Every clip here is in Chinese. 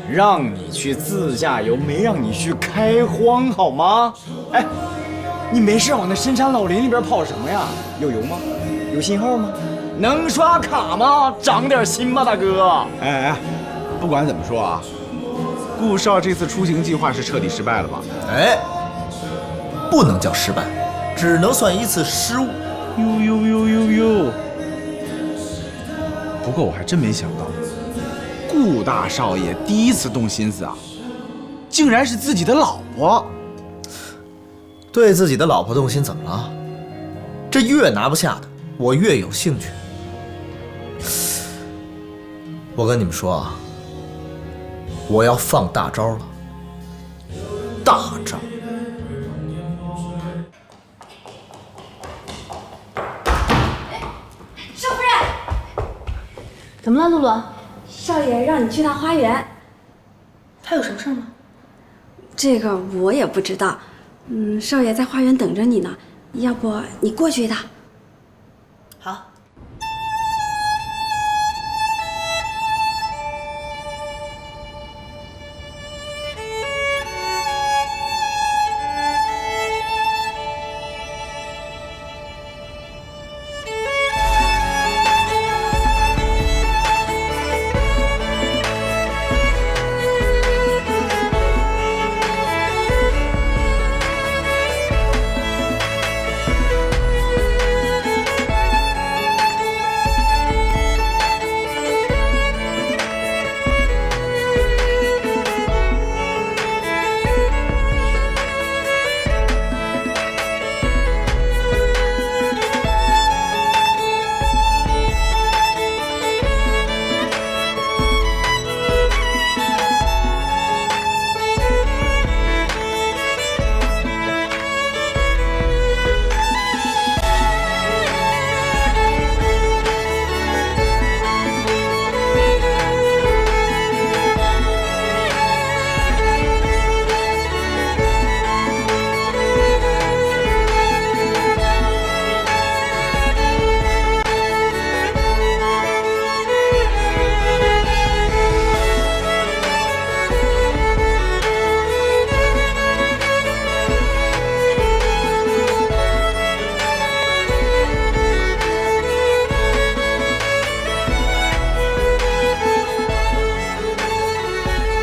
让你去自驾游，没让你去开荒，好吗？哎，你没事往那深山老林里边跑什么呀？有油吗？有信号吗？能刷卡吗？长点心吧，大哥！哎，不管怎么说啊，顾少这次出行计划是彻底失败了吧？哎，不能叫失败，只能算一次失误。呦！不过我还真没想到，顾大少爷第一次动心思啊，竟然是自己的老婆。对自己的老婆动心怎么了？这越拿不下的，我越有兴趣。我跟你们说啊，我要放大招了，大招！少夫人，怎么了，露露？少爷让你去趟花园。他有什么事吗？这个我也不知道。少爷在花园等着你呢，要不你过去一趟？好。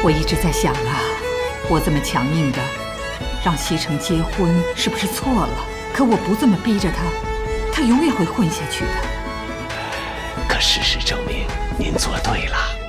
我一直在想啊，我这么强硬的让西城结婚是不是错了？可我不这么逼着他，他永远会混下去的。可事实证明，您做对了。